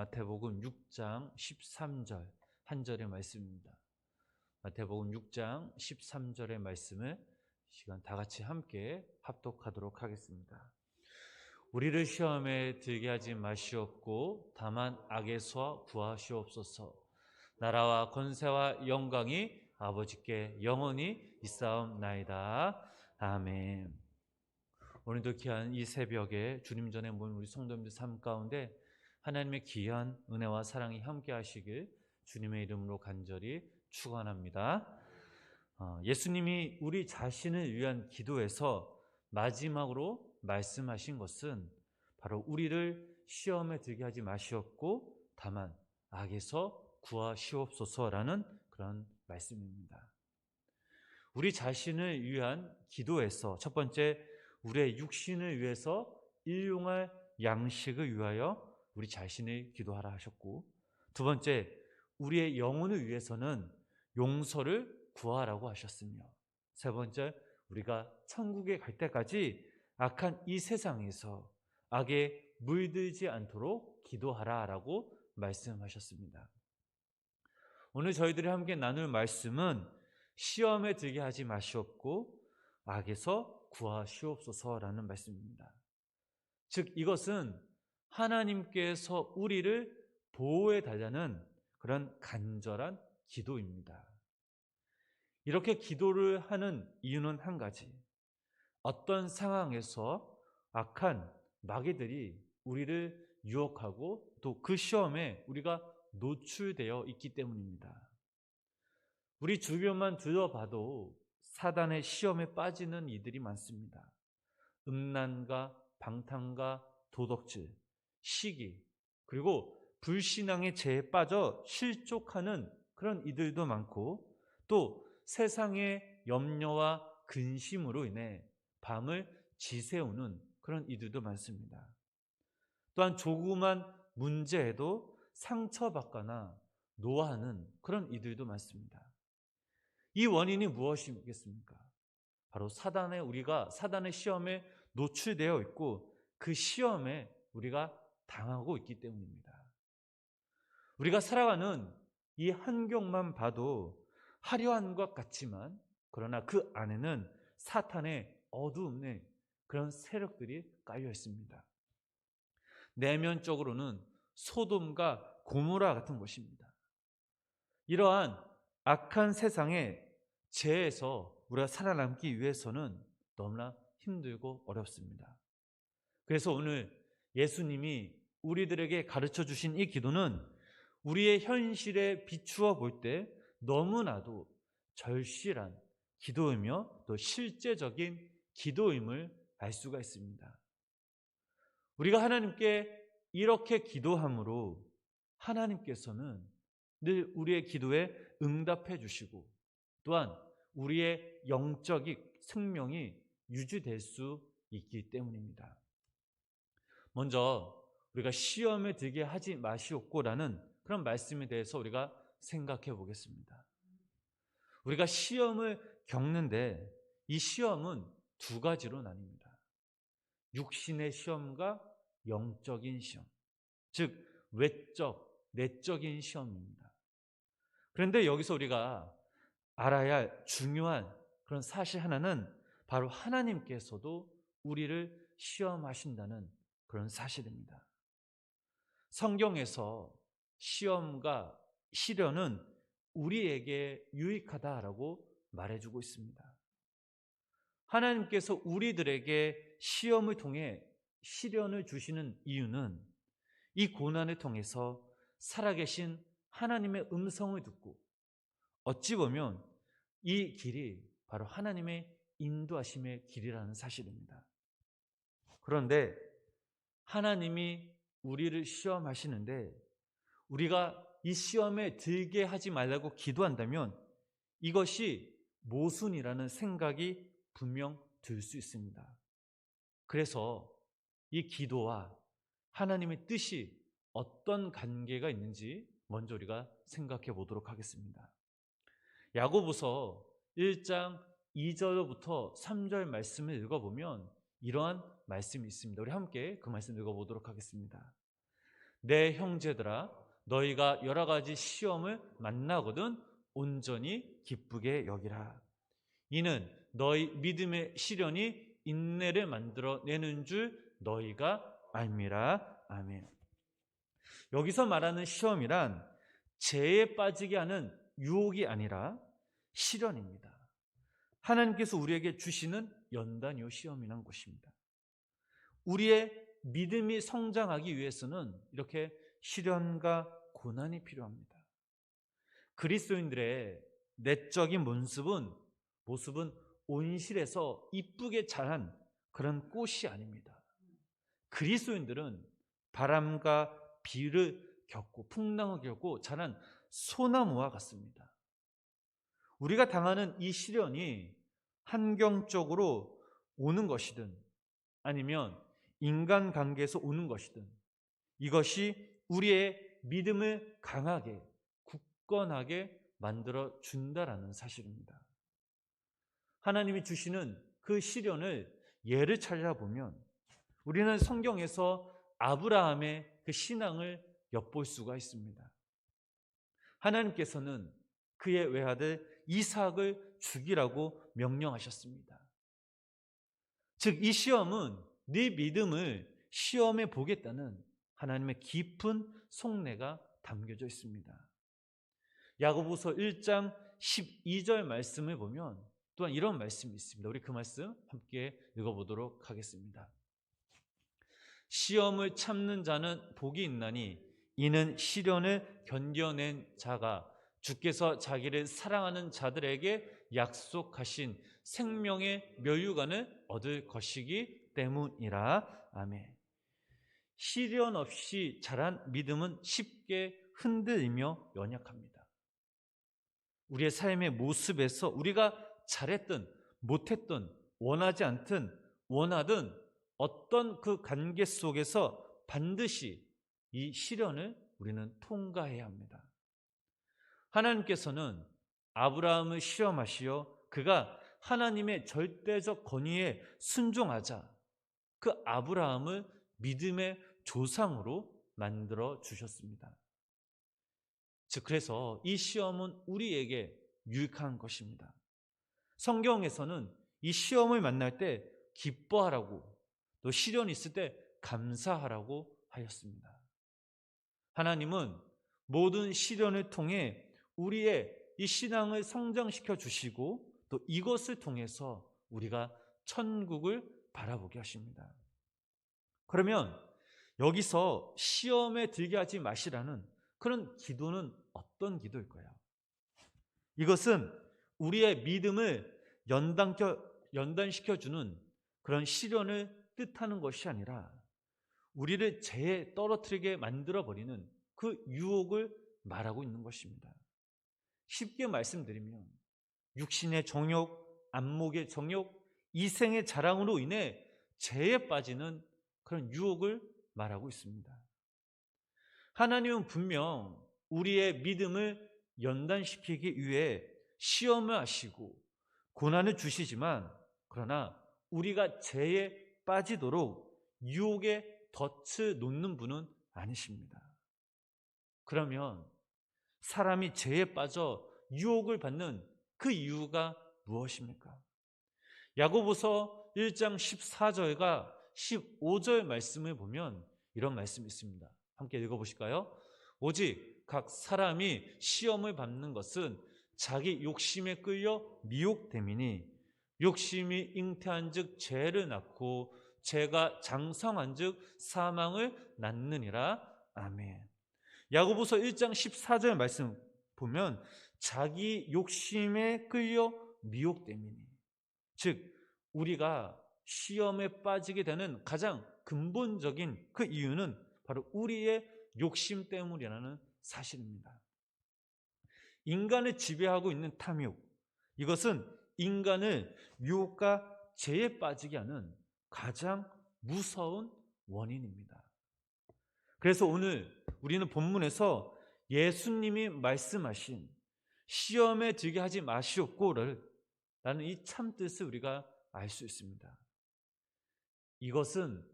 마태복음 6장 13절 한 절의 말씀입니다. 마태복음 6장 13절의 말씀을 시간 다 같이 함께 합독하도록 하겠습니다. 우리를 시험에 들게 하지 마시옵고 다만 악에서 구하시옵소서. 나라와 권세와 영광이 아버지께 영원히 있사옵나이다. 아멘. 오늘도 귀한 이 새벽에 주님 전에 모인 우리 성도님들 삶 가운데 하나님의 귀한 은혜와 사랑이 함께 하시길 주님의 이름으로 간절히 축원합니다. 예수님이 우리 자신을 위한 기도에서 마지막으로 말씀하신 것은 바로 우리를 시험에 들게 하지 마시옵고 다만 악에서 구하시옵소서라는 그런 말씀입니다. 우리 자신을 위한 기도에서 첫 번째, 우리의 육신을 위해서 일용할 양식을 위하여 우리 자신을 기도하라 하셨고, 두 번째, 우리의 영혼을 위해서는 용서를 구하라고 하셨으며, 세 번째, 우리가 천국에 갈 때까지 악한 이 세상에서 악에 물들지 않도록 기도하라라고 말씀하셨습니다. 오늘 저희들이 함께 나눌 말씀은 시험에 들게 하지 마시옵고 악에서 구하시옵소서라는 말씀입니다. 즉 이것은 하나님께서 우리를 보호해 달라는 그런 간절한 기도입니다. 이렇게 기도를 하는 이유는 한 가지, 어떤 상황에서 악한 마귀들이 우리를 유혹하고 또 그 시험에 우리가 노출되어 있기 때문입니다. 우리 주변만 둘러봐도 사단의 시험에 빠지는 이들이 많습니다. 음란과 방탕과 도덕질, 시기, 그리고 불신앙의 죄에 빠져 실족하는 그런 이들도 많고, 또 세상의 염려와 근심으로 인해 밤을 지새우는 그런 이들도 많습니다. 또한 조그만 문제에도 상처받거나 노하는 그런 이들도 많습니다. 이 원인이 무엇이겠습니까? 바로 우리가 사단의 시험에 노출되어 있고 그 시험에 우리가 당하고 있기 때문입니다. 우리가 살아가는 이 환경만 봐도 화려한 것 같지만, 그러나 그 안에는 사탄의 어두움의 그런 세력들이 깔려 있습니다. 내면적으로는 소돔과 고모라 같은 곳입니다. 이러한 악한 세상의 죄에서 우리가 살아남기 위해서는 너무나 힘들고 어렵습니다. 그래서 오늘 예수님이 우리들에게 가르쳐 주신 이 기도는 우리의 현실에 비추어 볼 때 너무나도 절실한 기도이며 또 실제적인 기도임을 알 수가 있습니다. 우리가 하나님께 이렇게 기도함으로 하나님께서는 늘 우리의 기도에 응답해 주시고, 또한 우리의 영적인 생명이 유지될 수 있기 때문입니다. 먼저 우리가 시험에 들게 하지 마시옵고라는 그런 말씀에 대해서 우리가 생각해 보겠습니다. 우리가 시험을 겪는데 이 시험은 두 가지로 나뉩니다. 육신의 시험과 영적인 시험, 즉 외적, 내적인 시험입니다. 그런데 여기서 우리가 알아야 할 중요한 그런 사실 하나는 바로 하나님께서도 우리를 시험하신다는 그런 사실입니다. 성경에서 시험과 시련은 우리에게 유익하다라고 말해주고 있습니다. 하나님께서 우리들에게 시험을 통해 시련을 주시는 이유는 이 고난을 통해서 살아계신 하나님의 음성을 듣고, 어찌 보면 이 길이 바로 하나님의 인도하심의 길이라는 사실입니다. 그런데 하나님이 우리를 시험하시는데 우리가 이 시험에 들게 하지 말라고 기도한다면 이것이 모순이라는 생각이 분명 들 수 있습니다. 그래서 이 기도와 하나님의 뜻이 어떤 관계가 있는지 먼저 우리가 생각해 보도록 하겠습니다. 야고보서 1장 2절부터 3절 말씀을 읽어보면 이러한 말씀이 있습니다. 우리 함께 그 말씀 읽어보도록 하겠습니다. 내 형제들아 너희가 여러 가지 시험을 만나거든 온전히 기쁘게 여기라. 이는 너희 믿음의 시련이 인내를 만들어내는 줄 너희가 알미라. 아멘. 여기서 말하는 시험이란 죄에 빠지게 하는 유혹이 아니라 시련입니다. 하나님께서 우리에게 주시는 연단요 시험이란 것입니다. 우리의 믿음이 성장하기 위해서는 이렇게 시련과 고난이 필요합니다. 그리스도인들의 내적인 모습은 온실에서 이쁘게 자란 그런 꽃이 아닙니다. 그리스도인들은 바람과 비를 겪고 풍랑을 겪고 자란 소나무와 같습니다. 우리가 당하는 이 시련이 환경적으로 오는 것이든 아니면 인간관계에서 오는 것이든 이것이 우리의 믿음을 강하게 굳건하게 만들어 준다라는 사실입니다. 하나님이 주시는 그 시련을 예를 찾아보면 우리는 성경에서 아브라함의 그 신앙을 엿볼 수가 있습니다. 하나님께서는 그의 외아들 이삭을 죽이라고 명령하셨습니다. 즉 이 시험은 네 믿음을 시험해 보겠다는 하나님의 깊은 속내가 담겨져 있습니다. 야고보서 1장 12절 말씀을 보면 또한 이런 말씀이 있습니다. 우리 그 말씀 함께 읽어보도록 하겠습니다. 시험을 참는 자는 복이 있나니 이는 시련을 견뎌낸 자가 주께서 자기를 사랑하는 자들에게 약속하신 생명의 멸류관을 얻을 것이기 때문이라. 아멘. 시련 없이 자란 믿음은 쉽게 흔들리며 연약합니다. 우리의 삶의 모습에서 우리가 잘했든 못했든 원하지 않든 원하든 어떤 그 관계 속에서 반드시 이 시련을 우리는 통과해야 합니다. 하나님께서는 아브라함을 시험하시어 그가 하나님의 절대적 권위에 순종하자 그 아브라함을 믿음의 조상으로 만들어 주셨습니다. 즉 그래서 이 시험은 우리에게 유익한 것입니다. 성경에서는 이 시험을 만날 때 기뻐하라고 또 시련이 있을 때 감사하라고 하였습니다. 하나님은 모든 시련을 통해 우리의 이 신앙을 성장시켜 주시고 또 이것을 통해서 우리가 천국을 바라보게 하십니다. 그러면 여기서 시험에 들게 하지 마시라는 그런 기도는 어떤 기도일까요? 이것은 우리의 믿음을 연단시켜주는 그런 시련을 뜻하는 것이 아니라 우리를 죄에 떨어뜨리게 만들어버리는 그 유혹을 말하고 있는 것입니다. 쉽게 말씀드리면 육신의 정욕, 안목의 정욕, 이생의 자랑으로 인해 죄에 빠지는 그런 유혹을 말하고 있습니다. 하나님은 분명 우리의 믿음을 연단시키기 위해 시험을 하시고 고난을 주시지만 그러나 우리가 죄에 빠지도록 유혹에 덫을 놓는 분은 아니십니다. 그러면 사람이 죄에 빠져 유혹을 받는 그 이유가 무엇입니까? 야고보서 1장 14절과 15절 말씀을 보면 이런 말씀이 있습니다. 함께 읽어보실까요? 오직 각 사람이 시험을 받는 것은 자기 욕심에 끌려 미혹됨이니 욕심이 잉태한 즉 죄를 낳고 죄가 장성한 즉 사망을 낳느니라. 아멘. 야고보서 1장 14절 말씀 보면 자기 욕심에 끌려 미혹됨이니 즉 우리가 시험에 빠지게 되는 가장 근본적인 그 이유는 바로 우리의 욕심 때문이라는 사실입니다. 인간을 지배하고 있는 탐욕, 이것은 인간을 유혹과 죄에 빠지게 하는 가장 무서운 원인입니다. 그래서 오늘 우리는 본문에서 예수님이 말씀하신 시험에 들게 하지 마시옵고를 라는 이 참뜻을 우리가 알 수 있습니다. 이것은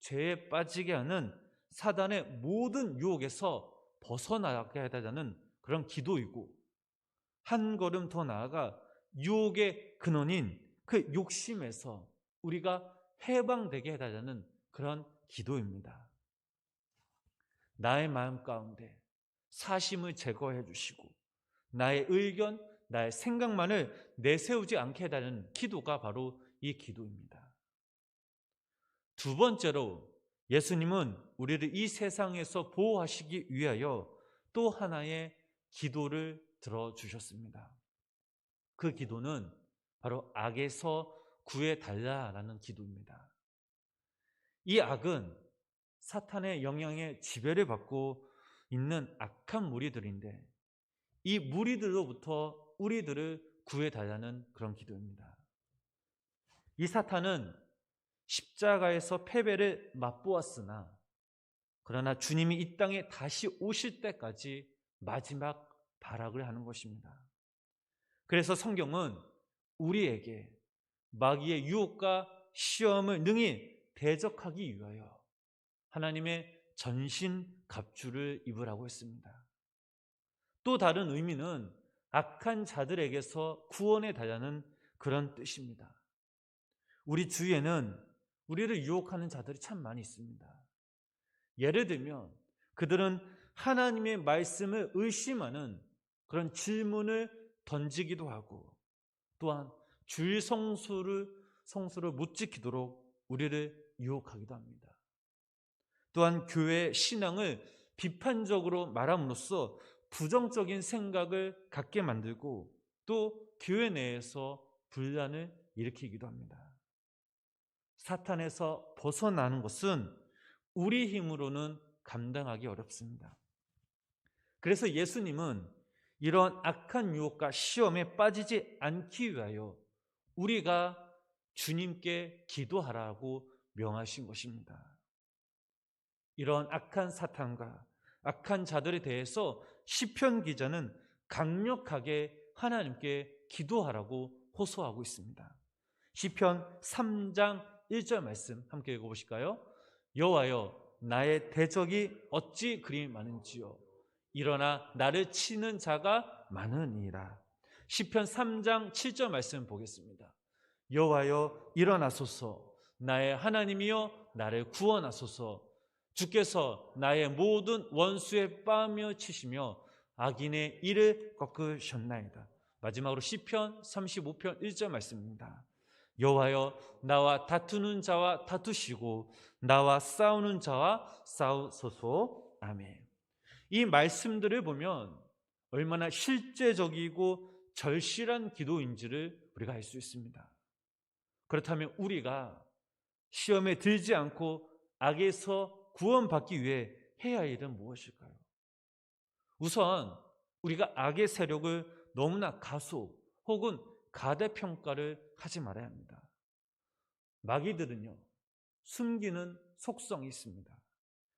죄에 빠지게 하는 사단의 모든 유혹에서 벗어나게 해달라는 그런 기도이고, 한 걸음 더 나아가 유혹의 근원인 그 욕심에서 우리가 해방되게 해달라는 그런 기도입니다. 나의 마음 가운데 사심을 제거해 주시고 나의 의견, 나의 생각만을 내세우지 않게 해달라는 기도가 바로 이 기도입니다. 두 번째로 예수님은 우리를 이 세상에서 보호하시기 위하여 또 하나의 기도를 들어주셨습니다. 그 기도는 바로 악에서 구해달라라는 기도입니다. 이 악은 사탄의 영향에 지배를 받고 있는 악한 무리들인데, 이 무리들로부터 우리들을 구해달라는 그런 기도입니다. 이 사탄은 십자가에서 패배를 맛보았으나, 그러나 주님이 이 땅에 다시 오실 때까지 마지막 발악을 하는 것입니다. 그래서 성경은 우리에게 마귀의 유혹과 시험을 능히 대적하기 위하여 하나님의 전신 갑주를 입으라고 했습니다. 또 다른 의미는 악한 자들에게서 구원해 달라는 그런 뜻입니다. 우리 주위에는 우리를 유혹하는 자들이 참 많이 있습니다. 예를 들면 그들은 하나님의 말씀을 의심하는 그런 질문을 던지기도 하고, 또한 주일 성수를 못 지키도록 우리를 유혹하기도 합니다. 또한 교회의 신앙을 비판적으로 말함으로써 부정적인 생각을 갖게 만들고, 또 교회 내에서 분란을 일으키기도 합니다. 사탄에서 벗어나는 것은 우리 힘으로는 감당하기 어렵습니다. 그래서 예수님은 이런 악한 유혹과 시험에 빠지지 않기 위하여 우리가 주님께 기도하라고 명하신 것입니다. 이런 악한 사탄과 악한 자들에 대해서 시편 기자는 강력하게 하나님께 기도하라고 호소하고 있습니다. 시편 3장 1절 말씀 함께 읽어보실까요? 여호와여, 나의 대적이 어찌 그리 많은지요. 일어나 나를 치는 자가 많으니라. 시편 3장 7절 말씀 보겠습니다. 여호와여, 일어나소서. 나의 하나님이여, 나를 구원하소서. 주께서 나의 모든 원수의 뺨을 치시며 악인의 이를 꺾으셨나이다. 마지막으로 시편 35편 1절 말씀입니다. 여호와여, 나와 다투는 자와 다투시고 나와 싸우는 자와 싸우소서. 아멘. 이 말씀들을 보면 얼마나 실제적이고 절실한 기도인지를 우리가 알 수 있습니다. 그렇다면 우리가 시험에 들지 않고 악에서 구원받기 위해 해야 할 일은 무엇일까요? 우선 우리가 악의 세력을 너무나 가소 혹은 가대평가를 하지 말아야 합니다. 마귀들은요, 숨기는 속성이 있습니다.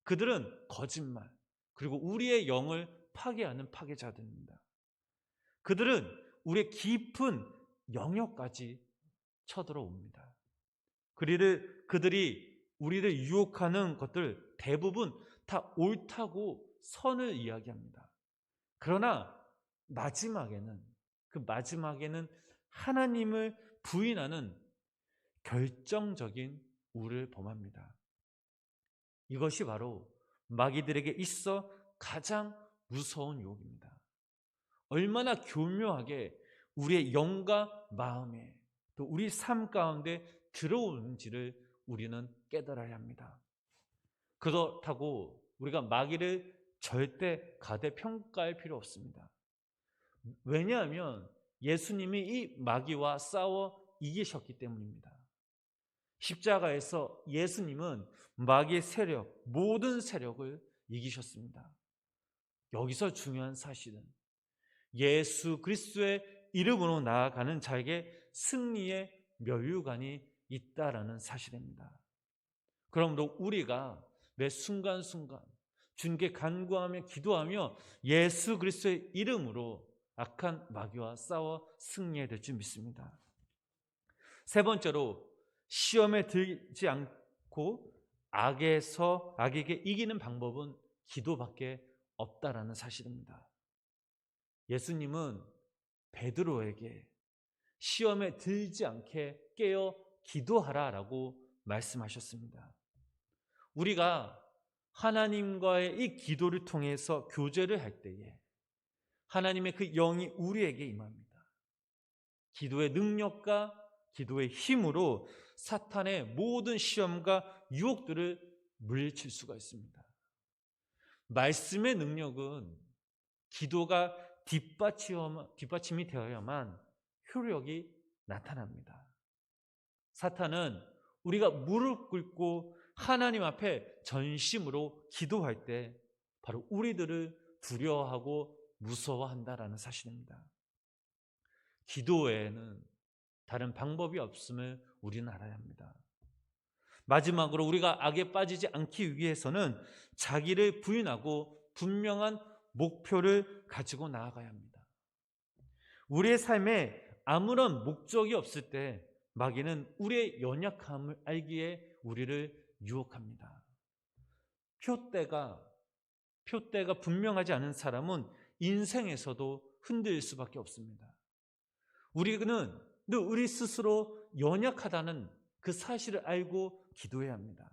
그들은 거짓말, 그리고 우리의 영을 파괴하는 파괴자들입니다. 그들은 우리의 깊은 영역까지 쳐들어옵니다. 그들이 우리를 유혹하는 것들 대부분 다 옳다고 선을 이야기합니다. 그러나 마지막에는 하나님을 부인하는 결정적인 우를 범합니다. 이것이 바로 마귀들에게 있어 가장 무서운 유혹입니다. 얼마나 교묘하게 우리의 영과 마음에 또 우리 삶 가운데 들어오는지를 우리는 깨달아야 합니다. 그렇다고 우리가 마귀를 절대 가대평가할 필요 없습니다. 왜냐하면 예수님이 이 마귀와 싸워 이기셨기 때문입니다. 십자가에서 예수님은 마귀의 세력, 모든 세력을 이기셨습니다. 여기서 중요한 사실은 예수 그리스도의 이름으로 나아가는 자에게 승리의 면류관이 있다라는 사실입니다. 그러므로 우리가 매 순간순간 주님께 간구하며 기도하며 예수 그리스도의 이름으로 악한 마귀와 싸워 승리해야 될 줄 믿습니다. 세 번째로, 시험에 들지 않고 악에게 이기는 방법은 기도밖에 없다라는 사실입니다. 예수님은 베드로에게 시험에 들지 않게 깨어 기도하라라고 말씀하셨습니다. 우리가 하나님과의 이 기도를 통해서 교제를 할 때에 하나님의 그 영이 우리에게 임합니다. 기도의 능력과 기도의 힘으로 사탄의 모든 시험과 유혹들을 물리칠 수가 있습니다. 말씀의 능력은 기도가 뒷받침이 되어야만 효력이 나타납니다. 사탄은 우리가 무릎 꿇고 하나님 앞에 전심으로 기도할 때 바로 우리들을 두려워하고 무서워한다라는 사실입니다. 기도 외에는 다른 방법이 없음을 우리는 알아야 합니다. 마지막으로 우리가 악에 빠지지 않기 위해서는 자기를 부인하고 분명한 목표를 가지고 나아가야 합니다. 우리의 삶에 아무런 목적이 없을 때 마귀는 우리의 연약함을 알기에 우리를 유혹합니다. 표대가 분명하지 않은 사람은 인생에서도 흔들릴 수밖에 없습니다. 우리는 늘 우리 스스로 연약하다는 그 사실을 알고 기도해야 합니다.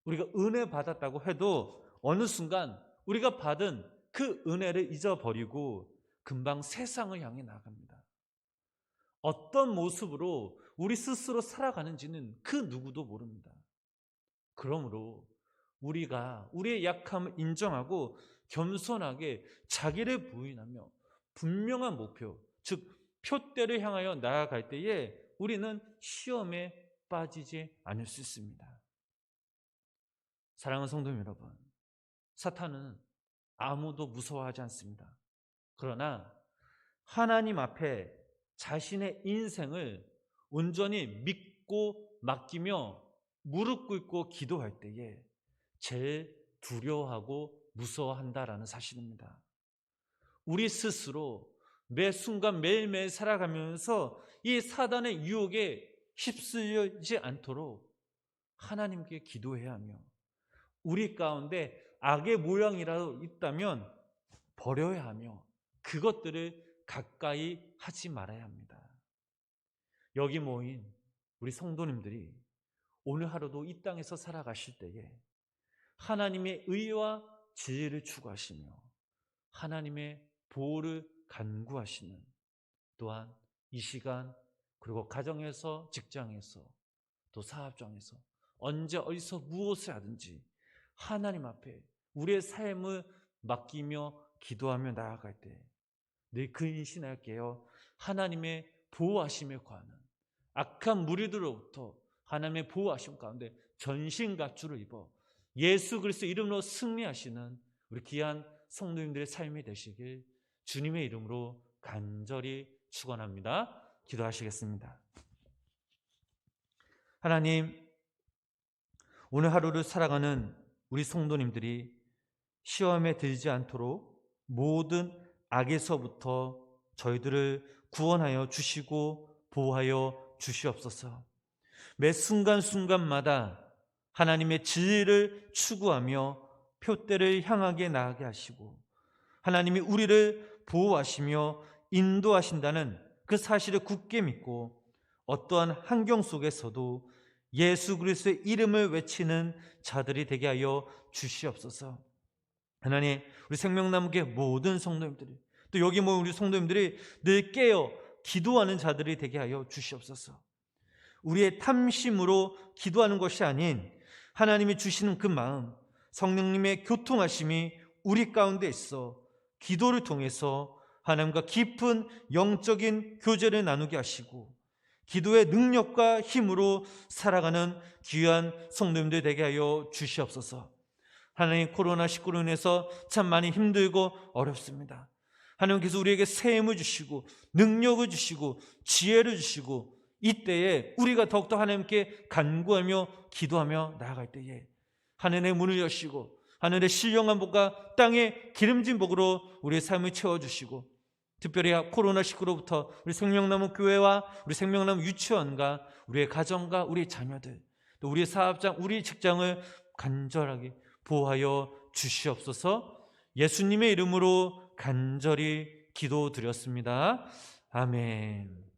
우리가 은혜 받았다고 해도 어느 순간 우리가 받은 그 은혜를 잊어버리고 금방 세상을 향해 나갑니다. 어떤 모습으로 우리 스스로 살아가는지는 그 누구도 모릅니다. 그러므로 우리가 우리의 약함을 인정하고 겸손하게 자기를 부인하며 분명한 목표, 즉 표대를 향하여 나아갈 때에 우리는 시험에 빠지지 않을 수 있습니다. 사랑하는 성도 여러분, 사탄은 아무도 무서워하지 않습니다. 그러나 하나님 앞에 자신의 인생을 온전히 믿고 맡기며 무릎 꿇고 기도할 때에 제일 두려워하고 무서워한다라는 사실입니다. 우리 스스로 매 순간 매일매일 살아가면서 이 사단의 유혹에 휩쓸리지 않도록 하나님께 기도해야 하며 우리 가운데 악의 모양이라도 있다면 버려야 하며 그것들을 가까이 하지 말아야 합니다. 여기 모인 우리 성도님들이 오늘 하루도 이 땅에서 살아가실 때에 하나님의 의와 진리를 추구하시며 하나님의 보호를 간구하시는, 또한 이 시간 그리고 가정에서, 직장에서, 또 사업장에서 언제 어디서 무엇을 하든지 하나님 앞에 우리의 삶을 맡기며 기도하며 나아갈 때 늘 근신할게요. 하나님의 보호하심에 관한 악한 무리들로부터 하나님의 보호하심 가운데 전신갑주를 입어 예수 그리스도 이름으로 승리하시는 우리 귀한 성도님들의 삶이 되시길 주님의 이름으로 간절히 축원합니다. 기도하시겠습니다. 하나님, 오늘 하루를 살아가는 우리 성도님들이 시험에 들지 않도록 모든 악에서부터 저희들을 구원하여 주시고 보호하여 주시옵소서. 매 순간순간마다 하나님의 진리를 추구하며 표대를 향하게 나아가게 하시고 하나님이 우리를 보호하시며 인도하신다는 그 사실을 굳게 믿고 어떠한 환경 속에서도 예수 그리스도의 이름을 외치는 자들이 되게 하여 주시옵소서. 하나님, 우리 생명나무교회 모든 성도님들이 또 여기 모인 우리 성도님들이 늘 깨어 기도하는 자들이 되게 하여 주시옵소서. 우리의 탐심으로 기도하는 것이 아닌 하나님이 주시는 그 마음, 성령님의 교통하심이 우리 가운데 있어 기도를 통해서 하나님과 깊은 영적인 교제를 나누게 하시고 기도의 능력과 힘으로 살아가는 귀한 성도님들 되게 하여 주시옵소서. 하나님, 코로나19로 인해서 참 많이 힘들고 어렵습니다. 하나님께서 우리에게 새 힘을 주시고 능력을 주시고 지혜를 주시고 이때에 우리가 더욱더 하나님께 간구하며 기도하며 나아갈 때에 하늘의 문을 여시고 하늘의 신령한 복과 땅의 기름진 복으로 우리의 삶을 채워주시고 특별히 코로나19로부터 우리 생명나무 교회와 우리 생명나무 유치원과 우리의 가정과 우리의 자녀들 또 우리 사업장, 우리 직장을 간절하게 보호하여 주시옵소서. 예수님의 이름으로 간절히 기도드렸습니다. 아멘.